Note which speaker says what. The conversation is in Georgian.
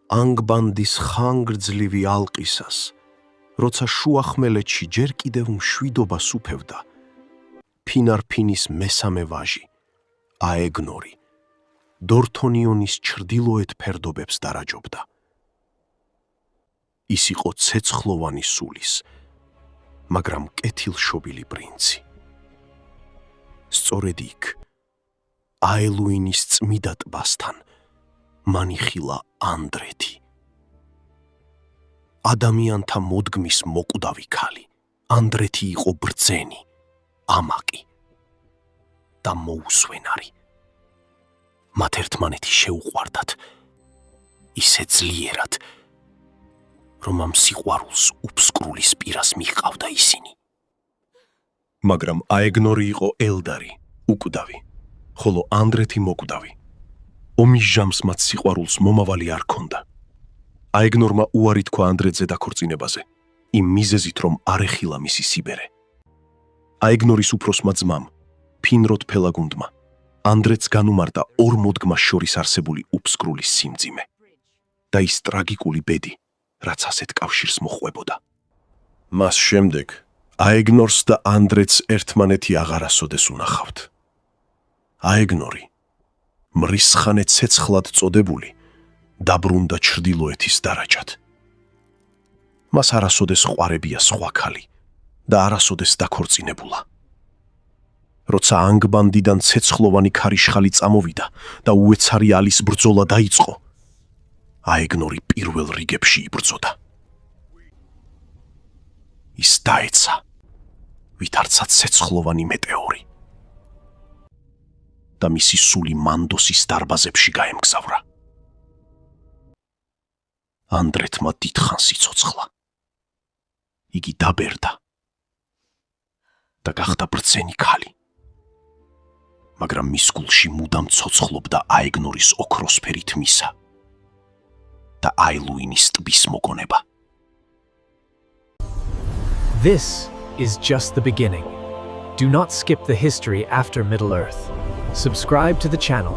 Speaker 1: ანგბანდის ხანგრძლივი ალყისას, როცა შუახმელეთში ჯერ კიდევ მშვიდობას უფევდა, ფინარფინის მესამე ვაჟი, აეგნორი, დორთონიონის ჩრდილოეთ ფერდობებს დარაჯობდა. ის იყო ცეცხლოვანი სულის, მაგრამ კეთილშობილი პრინცი. სწორედ იქ, აელუინის წმიდა ტბასთან, მან იხილა ანდრეთი. ადამიანთა მოდგმის მოკვდავი ქალი, ანდრეთი იყო ბრძენი, ამაყი და მოუსვენარი. მათ ერთმანეთი შეუყვარდათ, ისე ძლიერად, რომ ამ სიყვარულს უფსკრულის პირას მიჰყავდა ისინი. მაგრამ აეგნორი იყო ელდარი, უკვდავი, ხოლო ანდრეთი მოკვდავი. ომის ჟამს მათ სიყვარულს მომავალი არ ჰქონდა. აეგნორმა უარი თქვა ანდრეთზე დაქორწინებაზე, იმ მიზეზით, რომ არ ეხილა მისი სიბერე. აეგნორის უფროსმა ძმამ, ფინროდ ფელაგუნდმა, ანდრეთს განუმარტა ორ მოდგმას შორის არსებული უფსკრულის სიმძიმე და ის ტრაგიკული ბედი, რაც ასეთ კავშირს მოხვებოდა. მას შემდეგ აეგნორს და ანდრეთს ერთმანეთი აღარასოდეს უნახავთ. აეგნორი, მრისხანე ცეცხლად წოდებული, დაბრუნდა ჩრდილოეთის დარაჯად. მას არასოდეს ყვარებია სხვა ქალი და არასოდეს დაქორწინებულა. როცა ანგბანდიდან ცეცხლოვანი ქარიშხალი წამოვიდა და უეცარი ალის ბრძოლა დაიწყო, აეგნორი პირველ რიგებში იბრძოდა. ის დაეცა, ვითარცა ცეცხლოვანი მეტეორი და მისი სული მანდოსის დარბაზებში გაემგზავრა. ანდრეთმა დიდხანს იცოცხლა. იგი დაბერდა და გახდა ბრძენი ქალი. მაგრამ მის გულში მუდამ ცოცხლობდა აეგნორის ოქროსფერი თმისა და აელუინის ტბის მოგონება.
Speaker 2: This is just the beginning. Do not skip the history after Middle-earth. Subscribe to the channel